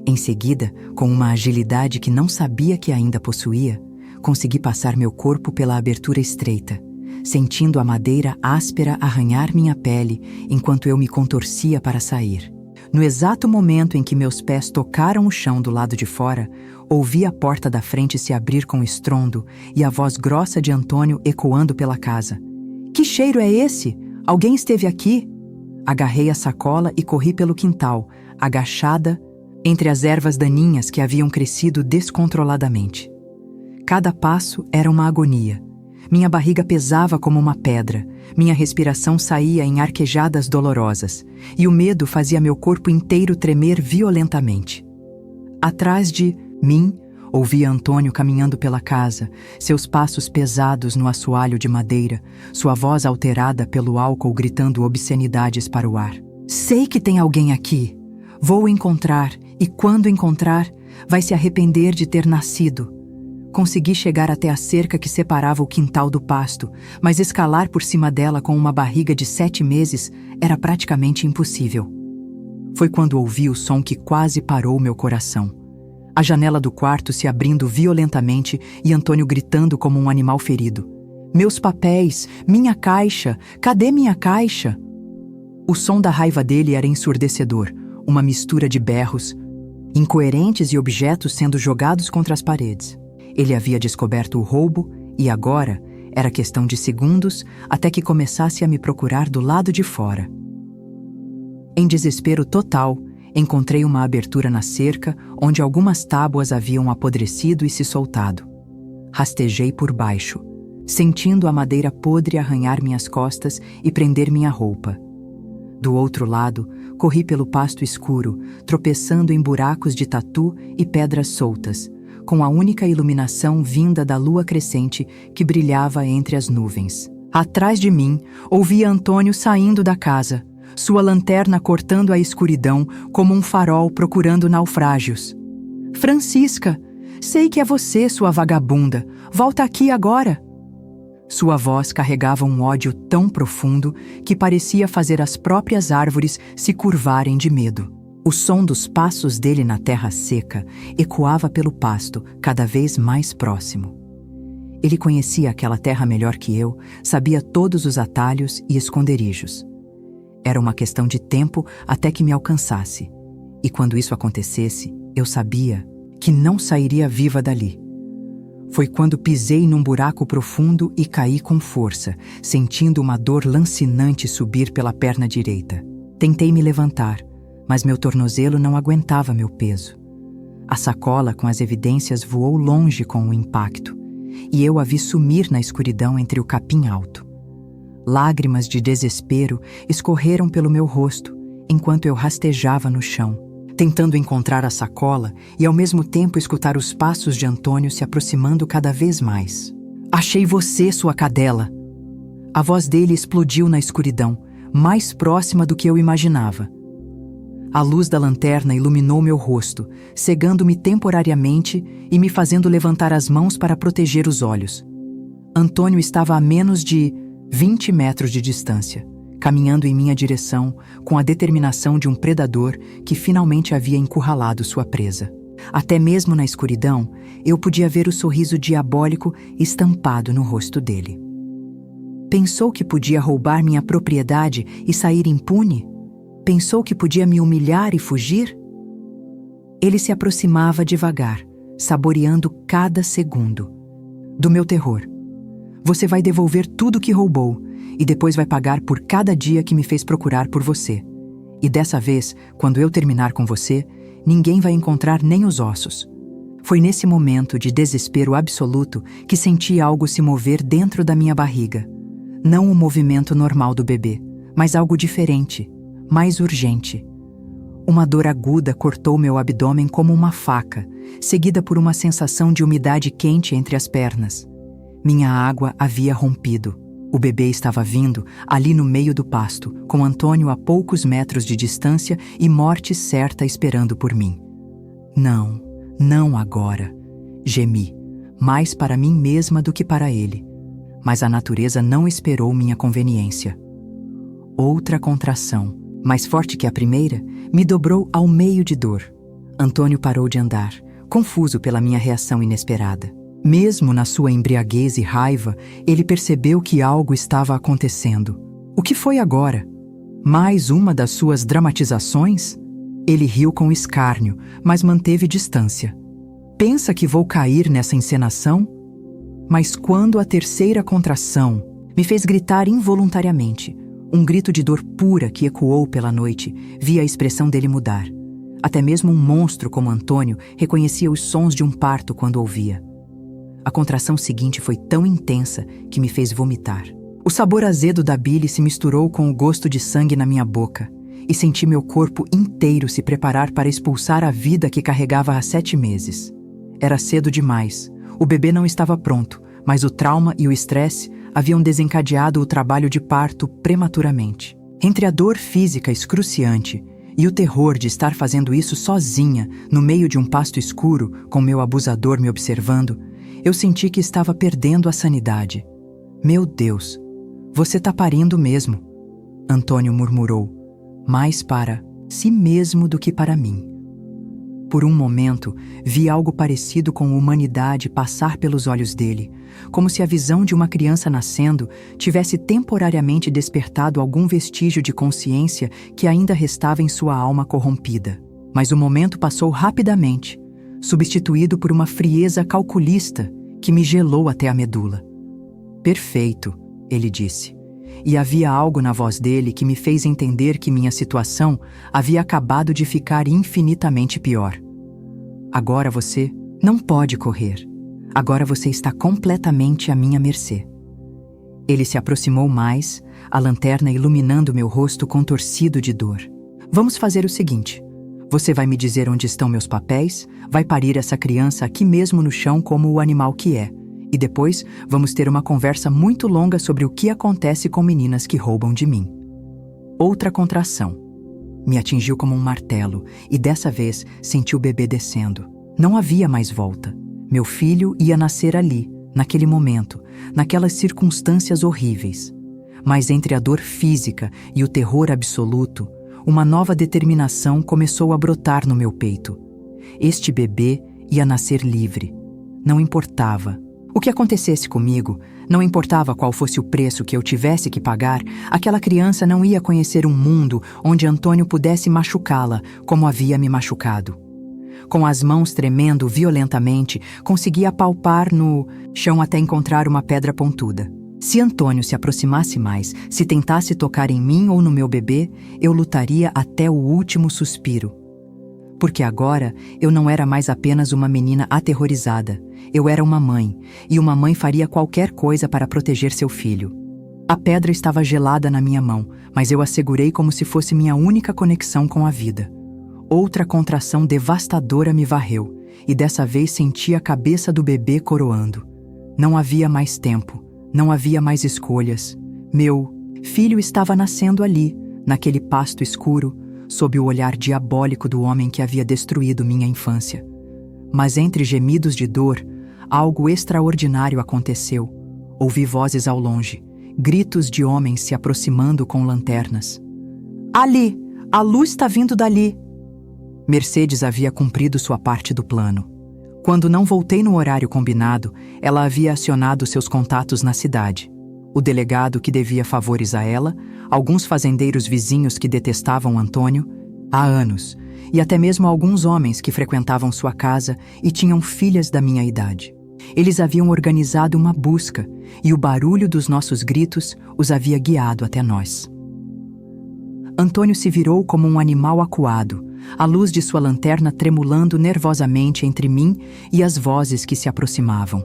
Em seguida, com uma agilidade que não sabia que ainda possuía, consegui passar meu corpo pela abertura estreita, sentindo a madeira áspera arranhar minha pele enquanto eu me contorcia para sair. No exato momento em que meus pés tocaram o chão do lado de fora, ouvi a porta da frente se abrir com estrondo e a voz grossa de Antônio ecoando pela casa. "Que cheiro é esse? Alguém esteve aqui?" Agarrei a sacola e corri pelo quintal, agachada entre as ervas daninhas que haviam crescido descontroladamente. Cada passo era uma agonia. Minha barriga pesava como uma pedra, minha respiração saía em arquejadas dolorosas, e o medo fazia meu corpo inteiro tremer violentamente. Atrás de mim, ouvia Antônio caminhando pela casa, seus passos pesados no assoalho de madeira, sua voz alterada pelo álcool gritando obscenidades para o ar. "Sei que tem alguém aqui. Vou encontrar, e quando encontrar, vai se arrepender de ter nascido." Consegui chegar até a cerca que separava o quintal do pasto, mas escalar por cima dela com uma barriga de 7 meses era praticamente impossível. Foi quando ouvi o som que quase parou meu coração. A janela do quarto se abrindo violentamente e Antônio gritando como um animal ferido. "Meus papéis! Minha caixa! Cadê minha caixa?" O som da raiva dele era ensurdecedor, uma mistura de berros, incoerentes e objetos sendo jogados contra as paredes. Ele havia descoberto o roubo e agora era questão de segundos até que começasse a me procurar do lado de fora. Em desespero total, encontrei uma abertura na cerca onde algumas tábuas haviam apodrecido e se soltado. Rastejei por baixo, sentindo a madeira podre arranhar minhas costas e prender minha roupa. Do outro lado, corri pelo pasto escuro, tropeçando em buracos de tatu e pedras soltas, com a única iluminação vinda da lua crescente que brilhava entre as nuvens. Atrás de mim, ouvia Antônio saindo da casa, sua lanterna cortando a escuridão como um farol procurando naufrágios. "Francisca, sei que é você, sua vagabunda. Volta aqui agora." Sua voz carregava um ódio tão profundo que parecia fazer as próprias árvores se curvarem de medo. O som dos passos dele na terra seca ecoava pelo pasto, cada vez mais próximo. Ele conhecia aquela terra melhor que eu, sabia todos os atalhos e esconderijos. Era uma questão de tempo até que me alcançasse, e quando isso acontecesse, eu sabia que não sairia viva dali. Foi quando pisei num buraco profundo e caí com força, sentindo uma dor lancinante subir pela perna direita. Tentei me levantar, mas meu tornozelo não aguentava meu peso. A sacola com as evidências voou longe com o impacto, e eu a vi sumir na escuridão entre o capim alto. Lágrimas de desespero escorreram pelo meu rosto, enquanto eu rastejava no chão, tentando encontrar a sacola e ao mesmo tempo escutar os passos de Antônio se aproximando cada vez mais. "Achei você, sua cadela!" A voz dele explodiu na escuridão, mais próxima do que eu imaginava. A luz da lanterna iluminou meu rosto, cegando-me temporariamente e me fazendo levantar as mãos para proteger os olhos. Antônio estava a menos de 20 metros de distância, caminhando em minha direção com a determinação de um predador que finalmente havia encurralado sua presa. Até mesmo na escuridão, eu podia ver o sorriso diabólico estampado no rosto dele. Pensou que podia roubar minha propriedade e sair impune? Pensou que podia me humilhar e fugir? Ele se aproximava devagar, saboreando cada segundo do meu terror. "Você vai devolver tudo que roubou e depois vai pagar por cada dia que me fez procurar por você. E dessa vez, quando eu terminar com você, ninguém vai encontrar nem os ossos." Foi nesse momento de desespero absoluto que senti algo se mover dentro da minha barriga. Não o movimento normal do bebê, mas algo diferente, mais urgente. Uma dor aguda cortou meu abdômen como uma faca, seguida por uma sensação de umidade quente entre as pernas. Minha água havia rompido. O bebê estava vindo, ali no meio do pasto, com Antônio a poucos metros de distância e morte certa esperando por mim. "Não, não agora", gemi, mais para mim mesma do que para ele. Mas a natureza não esperou minha conveniência. Outra contração, mais forte que a primeira, me dobrou ao meio de dor. Antônio parou de andar, confuso pela minha reação inesperada. Mesmo na sua embriaguez e raiva, ele percebeu que algo estava acontecendo. O que foi agora? Mais uma das suas dramatizações? Ele riu com escárnio, mas manteve distância. Pensa que vou cair nessa encenação? Mas quando a terceira contração me fez gritar involuntariamente, um grito de dor pura que ecoou pela noite, vi a expressão dele mudar. Até mesmo um monstro como Antônio reconhecia os sons de um parto quando ouvia. A contração seguinte foi tão intensa que me fez vomitar. O sabor azedo da bile se misturou com o gosto de sangue na minha boca e senti meu corpo inteiro se preparar para expulsar a vida que carregava há 7 meses. Era cedo demais. O bebê não estava pronto, mas o trauma e o estresse haviam desencadeado o trabalho de parto prematuramente. Entre a dor física excruciante e o terror de estar fazendo isso sozinha, no meio de um pasto escuro, com meu abusador me observando, eu senti que estava perdendo a sanidade. Meu Deus, você tá parindo mesmo, Antônio murmurou, mais para si mesmo do que para mim. Por um momento, vi algo parecido com humanidade passar pelos olhos dele, como se a visão de uma criança nascendo tivesse temporariamente despertado algum vestígio de consciência que ainda restava em sua alma corrompida. Mas o momento passou rapidamente, substituído por uma frieza calculista que me gelou até a medula. Perfeito, ele disse. E havia algo na voz dele que me fez entender que minha situação havia acabado de ficar infinitamente pior. Agora você não pode correr. Agora você está completamente à minha mercê. Ele se aproximou mais, a lanterna iluminando meu rosto contorcido de dor. Vamos fazer o seguinte. Você vai me dizer onde estão meus papéis, vai parir essa criança aqui mesmo no chão como o animal que é. E depois vamos ter uma conversa muito longa sobre o que acontece com meninas que roubam de mim. Outra contração. Me atingiu como um martelo e dessa vez senti o bebê descendo. Não havia mais volta. Meu filho ia nascer ali, naquele momento, naquelas circunstâncias horríveis. Mas entre a dor física e o terror absoluto, uma nova determinação começou a brotar no meu peito. Este bebê ia nascer livre. Não importava. O que acontecesse comigo, não importava qual fosse o preço que eu tivesse que pagar, aquela criança não ia conhecer um mundo onde Antônio pudesse machucá-la como havia me machucado. Com as mãos tremendo violentamente, consegui apalpar no chão até encontrar uma pedra pontuda. Se Antônio se aproximasse mais, se tentasse tocar em mim ou no meu bebê, eu lutaria até o último suspiro. Porque agora eu não era mais apenas uma menina aterrorizada. Eu era uma mãe, e uma mãe faria qualquer coisa para proteger seu filho. A pedra estava gelada na minha mão, mas eu a segurei como se fosse minha única conexão com a vida. Outra contração devastadora me varreu, e dessa vez senti a cabeça do bebê coroando. Não havia mais tempo, não havia mais escolhas. Meu filho estava nascendo ali, naquele pasto escuro, sob o olhar diabólico do homem que havia destruído minha infância. Mas entre gemidos de dor, algo extraordinário aconteceu. Ouvi vozes ao longe, gritos de homens se aproximando com lanternas. Ali! A luz está vindo dali! Mercedes havia cumprido sua parte do plano. Quando não voltei no horário combinado, ela havia acionado seus contatos na cidade. O delegado que devia favores a ela, alguns fazendeiros vizinhos que detestavam Antônio há anos, e até mesmo alguns homens que frequentavam sua casa e tinham filhas da minha idade. Eles haviam organizado uma busca, e o barulho dos nossos gritos os havia guiado até nós. Antônio se virou como um animal acuado, a luz de sua lanterna tremulando nervosamente entre mim e as vozes que se aproximavam.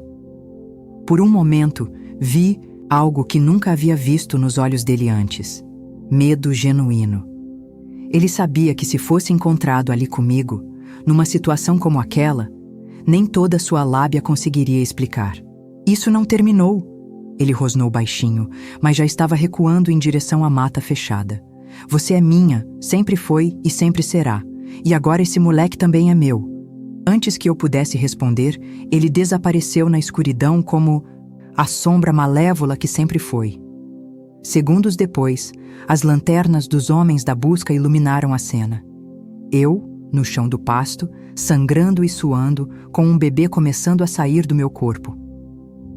Por um momento, vi algo que nunca havia visto nos olhos dele antes. Medo genuíno. Ele sabia que se fosse encontrado ali comigo, numa situação como aquela, nem toda sua lábia conseguiria explicar. Isso não terminou. Ele rosnou baixinho, mas já estava recuando em direção à mata fechada. Você é minha, sempre foi e sempre será. E agora esse moleque também é meu. Antes que eu pudesse responder, ele desapareceu na escuridão como a sombra malévola que sempre foi. Segundos depois, as lanternas dos homens da busca iluminaram a cena. Eu, no chão do pasto, sangrando e suando, com um bebê começando a sair do meu corpo.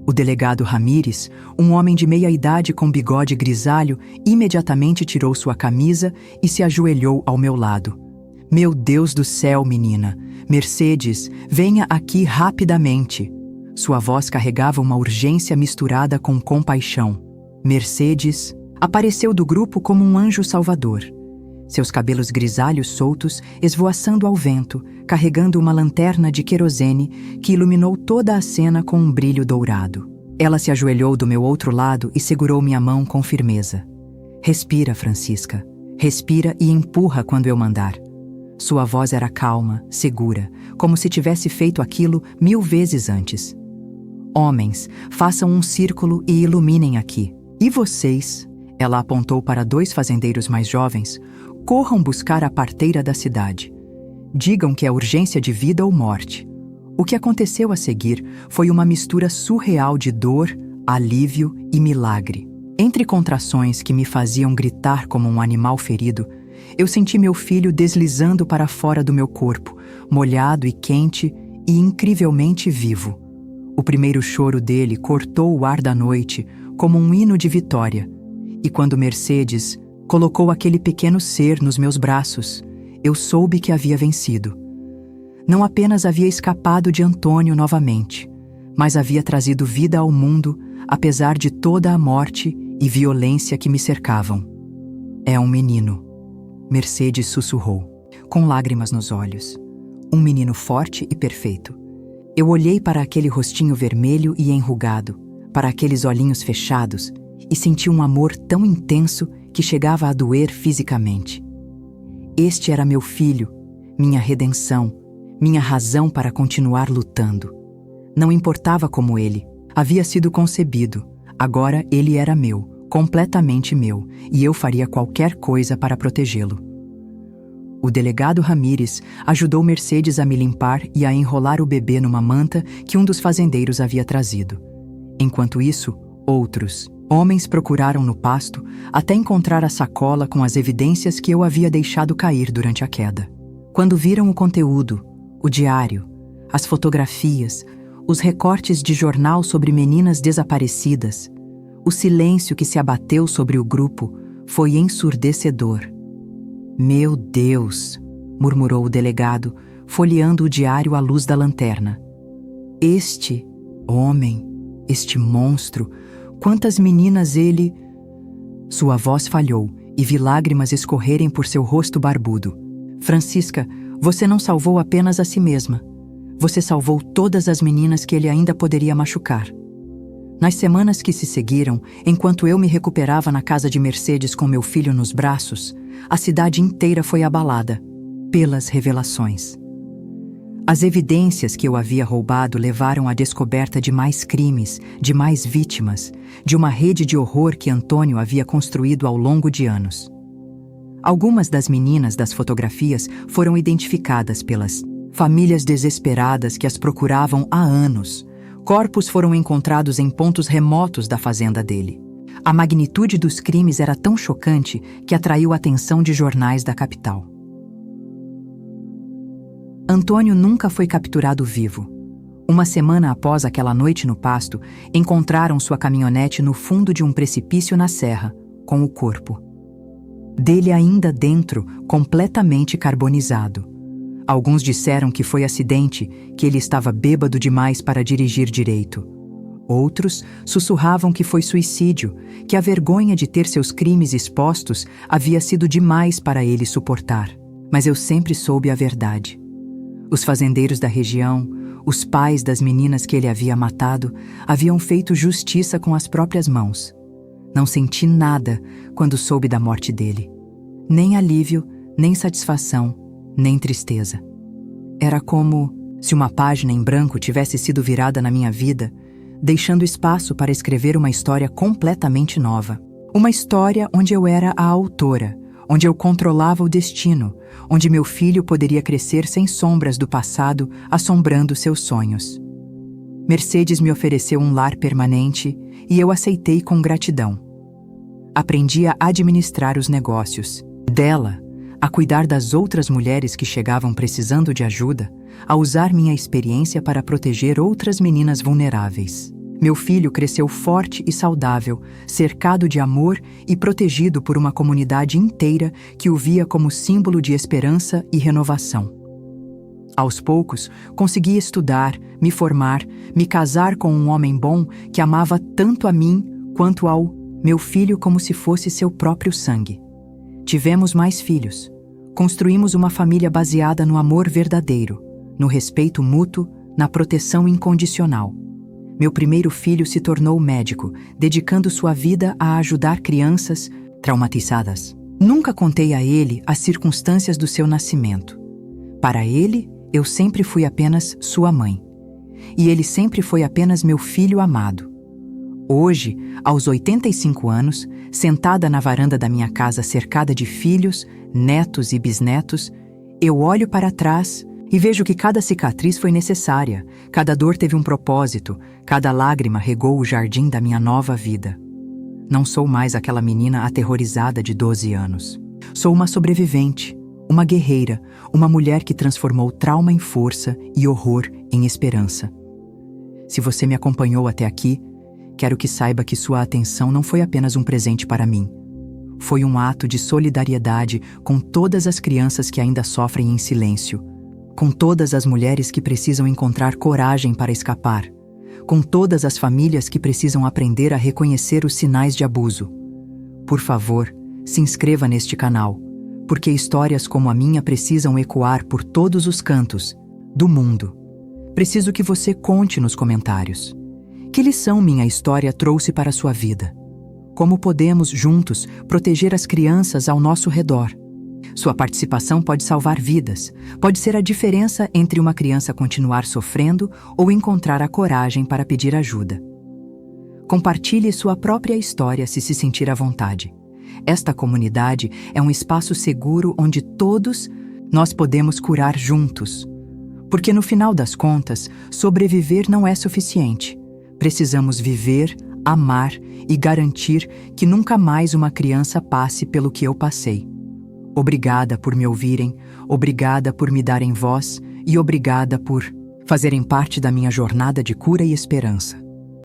O delegado Ramírez, um homem de meia idade com bigode grisalho, imediatamente tirou sua camisa e se ajoelhou ao meu lado. Meu Deus do céu, menina! Mercedes, venha aqui rapidamente! Sua voz carregava uma urgência misturada com compaixão. Mercedes apareceu do grupo como um anjo salvador. Seus cabelos grisalhos soltos esvoaçando ao vento, carregando uma lanterna de querosene que iluminou toda a cena com um brilho dourado. Ela se ajoelhou do meu outro lado e segurou minha mão com firmeza. Respira, Francisca. Respira e empurra quando eu mandar. Sua voz era calma, segura, como se tivesse feito aquilo 1000 vezes antes. Homens, façam um círculo e iluminem aqui. E vocês, ela apontou para 2 fazendeiros mais jovens, corram buscar a parteira da cidade. Digam que é urgência de vida ou morte. O que aconteceu a seguir foi uma mistura surreal de dor, alívio e milagre. Entre contrações que me faziam gritar como um animal ferido, eu senti meu filho deslizando para fora do meu corpo, molhado e quente e incrivelmente vivo. O primeiro choro dele cortou o ar da noite como um hino de vitória. E quando Mercedes colocou aquele pequeno ser nos meus braços, eu soube que havia vencido. Não apenas havia escapado de Antônio novamente, mas havia trazido vida ao mundo, apesar de toda a morte e violência que me cercavam. É um menino, Mercedes sussurrou, com lágrimas nos olhos. Um menino forte e perfeito. Eu olhei para aquele rostinho vermelho e enrugado, para aqueles olhinhos fechados, e senti um amor tão intenso que chegava a doer fisicamente. Este era meu filho, minha redenção, minha razão para continuar lutando. Não importava como ele havia sido concebido, agora ele era meu, completamente meu, e eu faria qualquer coisa para protegê-lo. O delegado Ramírez ajudou Mercedes a me limpar e a enrolar o bebê numa manta que um dos fazendeiros havia trazido. Enquanto isso, outros homens procuraram no pasto até encontrar a sacola com as evidências que eu havia deixado cair durante a queda. Quando viram o conteúdo, o diário, as fotografias, os recortes de jornal sobre meninas desaparecidas, o silêncio que se abateu sobre o grupo foi ensurdecedor. Meu Deus, murmurou o delegado, folheando o diário à luz da lanterna. Este homem, este monstro, quantas meninas ele... Sua voz falhou e vi lágrimas escorrerem por seu rosto barbudo. Francisca, você não salvou apenas a si mesma. Você salvou todas as meninas que ele ainda poderia machucar. Nas semanas que se seguiram, enquanto eu me recuperava na casa de Mercedes com meu filho nos braços, a cidade inteira foi abalada pelas revelações. As evidências que eu havia roubado levaram à descoberta de mais crimes, de mais vítimas, de uma rede de horror que Antônio havia construído ao longo de anos. Algumas das meninas das fotografias foram identificadas pelas famílias desesperadas que as procuravam há anos. Corpos foram encontrados em pontos remotos da fazenda dele. A magnitude dos crimes era tão chocante que atraiu a atenção de jornais da capital. Antônio nunca foi capturado vivo. Uma semana após aquela noite no pasto, encontraram sua caminhonete no fundo de um precipício na serra, com o corpo dele ainda dentro, completamente carbonizado. Alguns disseram que foi acidente, que ele estava bêbado demais para dirigir direito. Outros sussurravam que foi suicídio, que a vergonha de ter seus crimes expostos havia sido demais para ele suportar. Mas eu sempre soube a verdade. Os fazendeiros da região, os pais das meninas que ele havia matado, haviam feito justiça com as próprias mãos. Não senti nada quando soube da morte dele. Nem alívio, nem satisfação, nem tristeza. Era como se uma página em branco tivesse sido virada na minha vida, deixando espaço para escrever uma história completamente nova. Uma história onde eu era a autora, onde eu controlava o destino, onde meu filho poderia crescer sem sombras do passado assombrando seus sonhos. Mercedes me ofereceu um lar permanente e eu aceitei com gratidão. Aprendi a administrar os negócios. Dela, a cuidar das outras mulheres que chegavam precisando de ajuda, a usar minha experiência para proteger outras meninas vulneráveis. Meu filho cresceu forte e saudável, cercado de amor e protegido por uma comunidade inteira que o via como símbolo de esperança e renovação. Aos poucos, consegui estudar, me formar, me casar com um homem bom que amava tanto a mim quanto ao meu filho como se fosse seu próprio sangue. Tivemos mais filhos. Construímos uma família baseada no amor verdadeiro, no respeito mútuo, na proteção incondicional. Meu primeiro filho se tornou médico, dedicando sua vida a ajudar crianças traumatizadas. Nunca contei a ele as circunstâncias do seu nascimento. Para ele, eu sempre fui apenas sua mãe. E ele sempre foi apenas meu filho amado. Hoje, aos 85 anos, sentada na varanda da minha casa cercada de filhos, netos e bisnetos, eu olho para trás e vejo que cada cicatriz foi necessária, cada dor teve um propósito, cada lágrima regou o jardim da minha nova vida. Não sou mais aquela menina aterrorizada de 12 anos. Sou uma sobrevivente, uma guerreira, uma mulher que transformou trauma em força e horror em esperança. Se você me acompanhou até aqui, quero que saiba que sua atenção não foi apenas um presente para mim. Foi um ato de solidariedade com todas as crianças que ainda sofrem em silêncio, com todas as mulheres que precisam encontrar coragem para escapar, com todas as famílias que precisam aprender a reconhecer os sinais de abuso. Por favor, se inscreva neste canal, porque histórias como a minha precisam ecoar por todos os cantos do mundo. Preciso que você conte nos comentários. Que lição minha história trouxe para a sua vida? Como podemos, juntos, proteger as crianças ao nosso redor? Sua participação pode salvar vidas, pode ser a diferença entre uma criança continuar sofrendo ou encontrar a coragem para pedir ajuda. Compartilhe sua própria história se se sentir à vontade. Esta comunidade é um espaço seguro onde todos nós podemos curar juntos. Porque no final das contas, sobreviver não é suficiente. Precisamos viver, amar e garantir que nunca mais uma criança passe pelo que eu passei. Obrigada por me ouvirem, obrigada por me darem voz e obrigada por fazerem parte da minha jornada de cura e esperança.